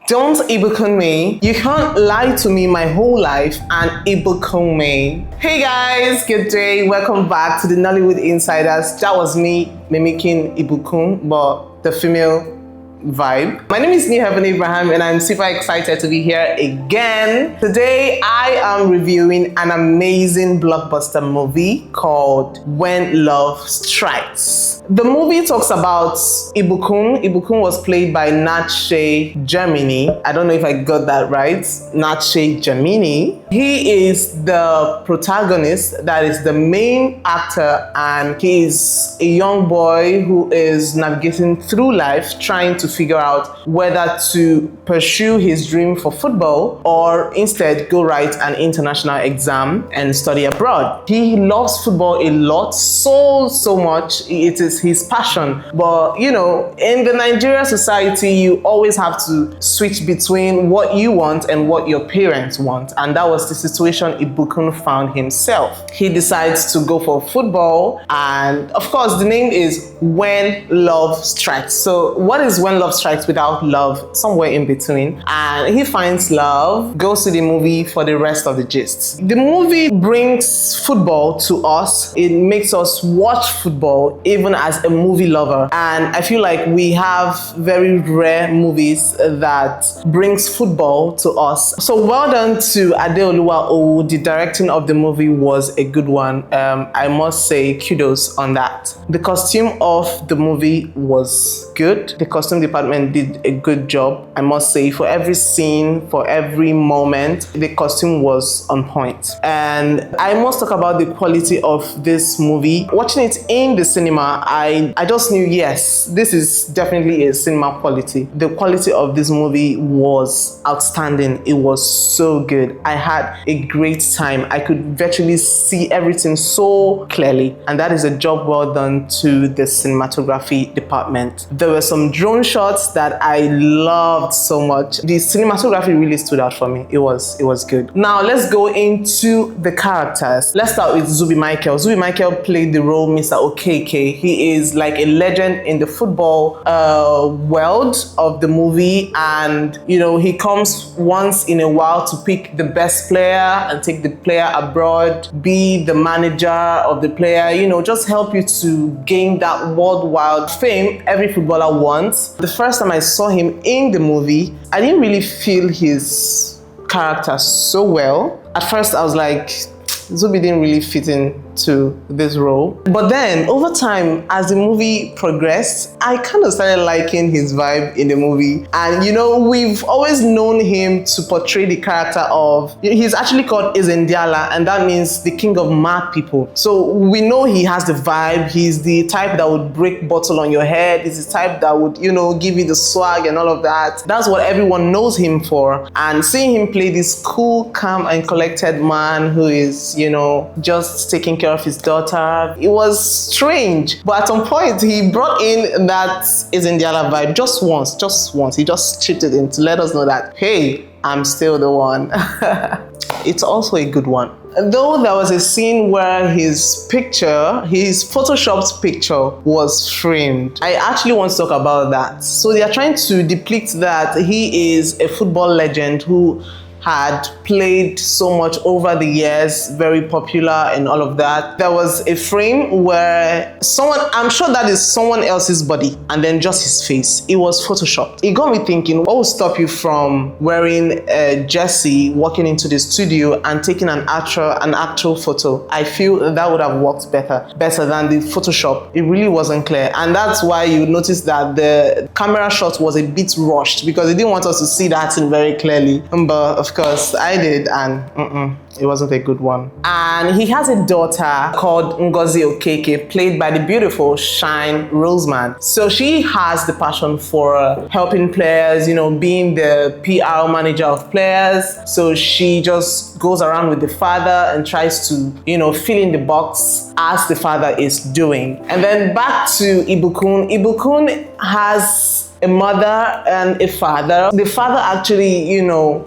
Don't ibukun me. You can't lie to me my whole life and ibukun me. Hey guys, good day. Welcome back to the Nollywood Insiders. That was me mimicking ibukun, but the female vibe. My name is New Heaven Abraham and I'm super excited to be here again. Today I am reviewing an amazing blockbuster movie called When Love Strikes. The movie talks about Ibukun. Ibukun was played by Natse Jemide. I don't know if I got that right. Natse Jemide. He is the protagonist, that is the main actor, and he is a young boy who is navigating through life trying to figure out whether to pursue his dream for football or instead go write an international exam and study abroad. He loves football a lot, so much. It is his passion. But you know, in the Nigerian society, you always have to switch between what you want and what your parents want. And that was the situation Ibukun found himself. He decides to go for football, and of course the name is When Love Strikes. So what is When Love Strikes without love? Somewhere in between. And he finds love, goes to the movie for the rest of the gist. The movie brings football to us. It makes us watch football even as a movie lover. And I feel like we have very rare movies that brings football to us. So well done to Adeoluwa. The directing of the movie was a good one. I must say kudos on that. The costume of the movie was good. The costume department did a good job, I must say. For every scene, for every moment, the costume was on point. And I must talk about the quality of this movie. Watching it in the cinema, I just knew, yes, this is definitely a cinema quality. The quality of this movie was outstanding. It was so good. I had a great time. I could virtually see everything so clearly, and that is a job well done to the cinematography department. There were some drone shots that I loved so much. The cinematography really stood out for me. It was good. Now let's go into the characters. Let's start with Zubi Michael. Zubi Michael played the role Mr. Okeke. He is like a legend in the football world of the movie, and you know, he comes once in a while to pick the best player and take the player abroad, be the manager of the player, you know, just help you to gain that worldwide fame every footballer wants. The first time I saw him in the movie, I didn't really feel his character so well. At first I was like, Zubi didn't really fit into this role. But then over time, as the movie progressed, I kind of started liking his vibe in the movie. And you know, we've always known him to portray the character of, he's actually called Izendiala, and that means the king of mad people. So we know he has the vibe. He's the type that would break bottle on your head. He's the type that would, you know, give you the swag and all of that. That's what everyone knows him for. And seeing him play this cool, calm and collected man who is, you know, just taking care of his daughter, it was strange. But at some point, he brought in that Izendiala vibe just once. He just chipped it in to let us know that, hey, I'm still the one. It's also a good one. Though there was a scene where his photoshopped picture was framed. I actually want to talk about that. So they are trying to depict that he is a football legend who had played so much over the years, very popular and all of that. There was a frame where I'm sure that is someone else's body and then just his face. It was photoshopped. It got me thinking, what would stop you from wearing a jersey, walking into the studio and taking an actual photo? I feel that would have worked better than the Photoshop. It really wasn't clear. And that's why you notice that the camera shot was a bit rushed, because they didn't want us to see that thing very clearly. But of course I did, and it wasn't a good one. And he has a daughter called Ngozi Okeke, played by the beautiful Shine Rosman. So she has the passion for helping players, you know, being the PR manager of players. So she just goes around with the father and tries to, you know, fill in the box as the father is doing. And then back to Ibukun. Ibukun has a mother and a father. The father actually,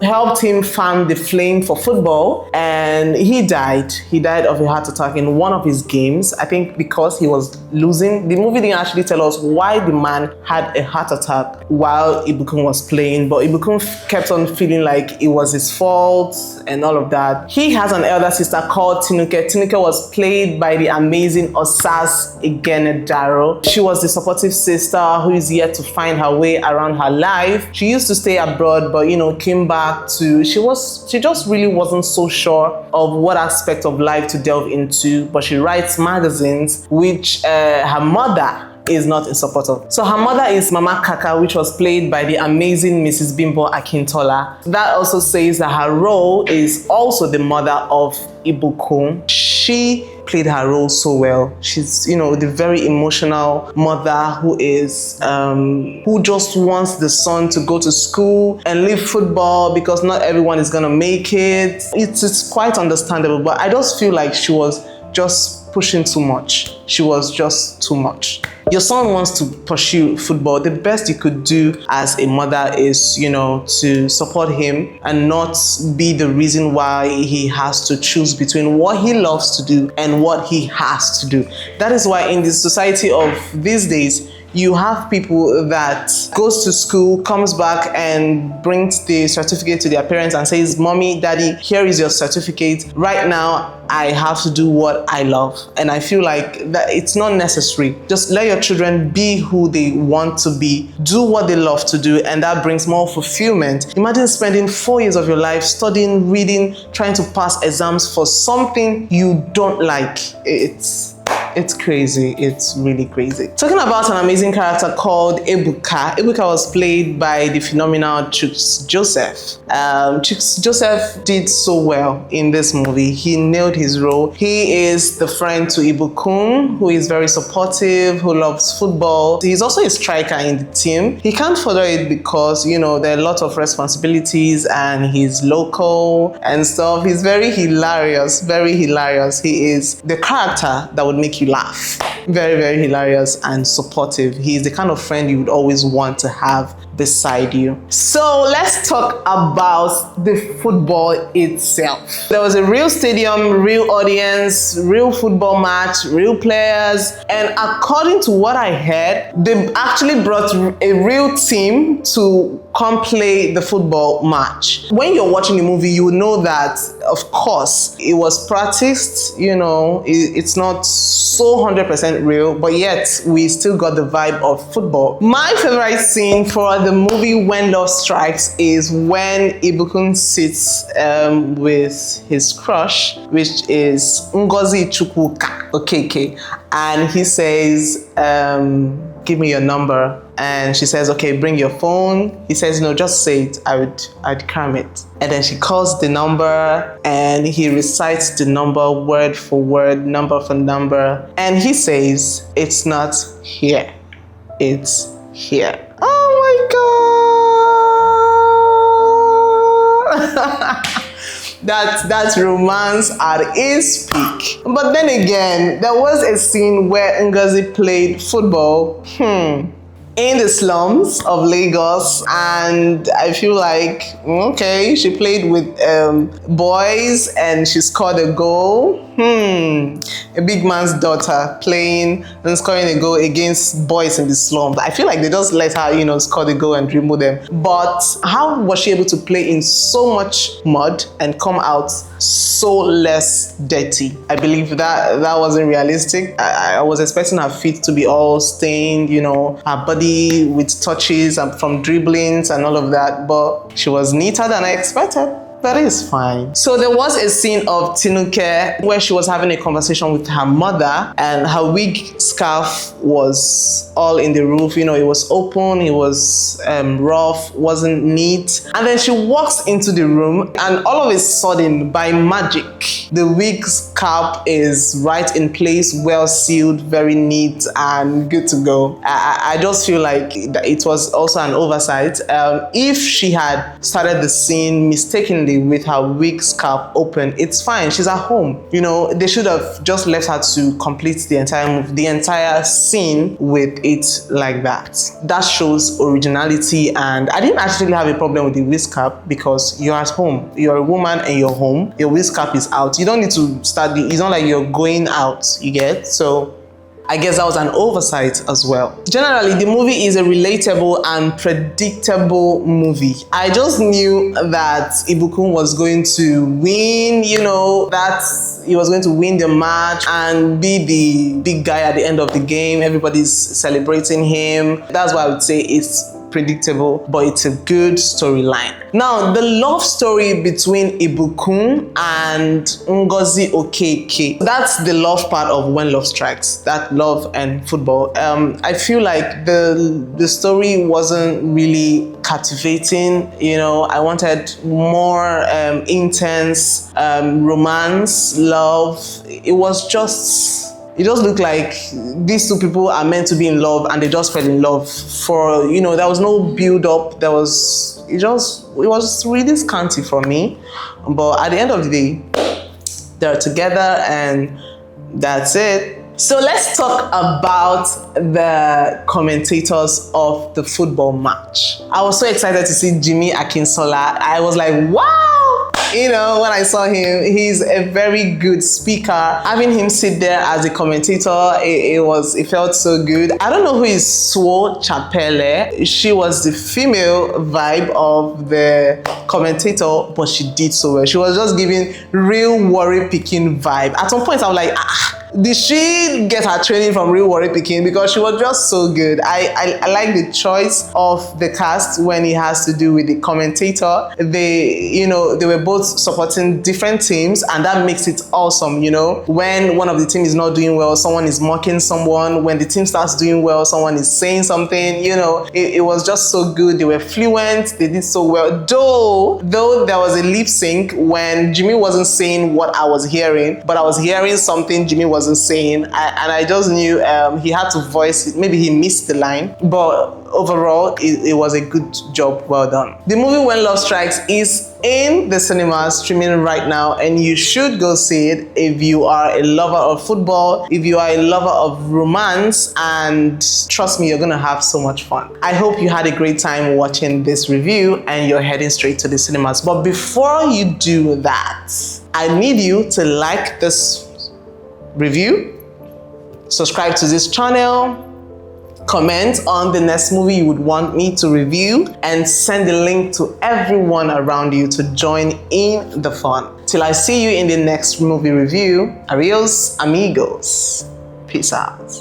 helped him fan the flame for football, and he died. He died of a heart attack in one of his games. I think because he was losing. The movie didn't actually tell us why the man had a heart attack while Ibukun was playing, but Ibukun kept on feeling like it was his fault and all of that. He has an elder sister called Tinuke. Tinuke was played by the amazing Osas Ighodaro. She was the supportive sister who is yet to find her way around her life. She used to stay abroad, but came back to, she just really wasn't so sure of what aspect of life to delve into, but she writes magazines, which her mother is not in support of. So her mother is Mama Kaka, which was played by the amazing Mrs. Bimbo Akintola. That also says that her role is also the mother of Ibukun. She played her role so well. She's, the very emotional mother who is, who just wants the son to go to school and leave football because not everyone is gonna make it. It's quite understandable, but I just feel like she was just pushing too much. She was just too much. Your son wants to pursue football. The best you could do as a mother is, to support him and not be the reason why he has to choose between what he loves to do and what he has to do. That is why in the society of these days, you have people that goes to school, comes back and brings the certificate to their parents and says, "Mommy, Daddy, here is your certificate. Right now, I have to do what I love." And I feel like that it's not necessary. Just let your children be who they want to be. Do what they love to do, and that brings more fulfillment. Imagine spending 4 years of your life studying, reading, trying to pass exams for something you don't like. It's crazy. It's really crazy. Talking about an amazing character called Ebuka. Ebuka was played by the phenomenal Chuks Joseph. Chuks Joseph did so well in this movie. He nailed his role. He is the friend to Ibukun, who is very supportive, who loves football. He's also a striker in the team. He can't further it because, there are a lot of responsibilities and he's local and stuff. He's very hilarious, very hilarious. He is the character that would make you laugh. Very, very hilarious and supportive. He's the kind of friend you would always want to have beside you. So let's talk about the football itself. There was a real stadium, real audience, real football match, real players, and according to what I heard, they actually brought a real team to come play the football match. When you're watching the movie, you know that, of course, it was practiced, it's not so 100% real, but yet we still got the vibe of football. My favorite scene for the movie When Love Strikes is when Ibukun sits with his crush, which is Ngozi Chukwuka Okeke, and he says, "Give me your number." And she says, "Okay, bring your phone." He says, "No, just say it. I'd cram it." And then she calls the number and he recites the number word for word, number for number. And he says, "It's not here. It's here." Oh my God. That's romance at its peak. But then again, there was a scene where Ngozi played football in the slums of Lagos, and I feel like, okay, she played with boys and she scored a goal. A big man's daughter playing and scoring a goal against boys in the slums. I feel like they just let her, score the goal and dribble them. But how was she able to play in so much mud and come out so less dirty? I believe that wasn't realistic. I was expecting her feet to be all stained, her body with touches and from dribblings and all of that, but she was neater than I expected. That is fine. So there was a scene of Tinuke where she was having a conversation with her mother, and her wig scarf was all in the roof. It was open, it was rough, wasn't neat. And then she walks into the room, and all of a sudden, by magic, the wig scarf is right in place, well sealed, very neat, and good to go. I just feel like it was also an oversight. If she had started the scene mistakenly, openly with her wig scarf open. It's fine. She's at home. You know, they should have just left her to complete the entire scene with it like that. That shows originality, and I didn't actually have a problem with the wig scarf because you're at home. You're a woman and you're home. Your wig scarf is out. You don't need to start it's not like you're going out, you get? So I guess that was an oversight as well. Generally, the movie is a relatable and predictable movie. I just knew that Ibukun was going to win, you know, that he was going to win the match and be the big guy at the end of the game. Everybody's celebrating him. That's why I would say it's predictable, but it's a good storyline. Now, the love story between Ibukun and Ngozi Okeke, that's the love part of When Love Strikes, that love and football. I feel like the story wasn't really captivating. You know, I wanted more intense romance, love. It just looked like these two people are meant to be in love and they just fell in love for, you know, there was no build up. It was really scanty for me. But at the end of the day, they're together and that's it. So let's talk about the commentators of the football match. I was so excited to see Jimmie Akinsola. I was like, wow! You know, when I saw him, he's a very good speaker. Having him sit there as a commentator, it felt so good. I don't know who is Swo Chapele. She was the female vibe of the commentator, but she did so well. She was just giving real worry picking vibe. At some point, I was like, did she get her training from Real Warri Pikin? Because she was just so good. I like the choice of the cast when it has to do with the commentator. They were both supporting different teams, and that makes it awesome. You know, when one of the team is not doing well, someone is mocking someone. When the team starts doing well, someone is saying something. You know, it was just so good. They were fluent. They did so well. Though there was a lip sync when Jimmy wasn't saying what I was hearing, but I was hearing something Jimmy wasn't saying, and I just knew he had to voice it. Maybe he missed the line, but overall it was a good job. Well done. The movie When Love Strikes is in the cinemas, streaming right now, and you should go see it if you are a lover of football, if you are a lover of romance, and trust me, you're gonna have so much fun. I hope you had a great time watching this review and you're heading straight to the cinemas. But before you do that, I need you to like this review, subscribe to this channel, comment on the next movie you would want me to review, and send the link to everyone around you to join in the fun. Till I see you in the next movie review, adios amigos. Peace out.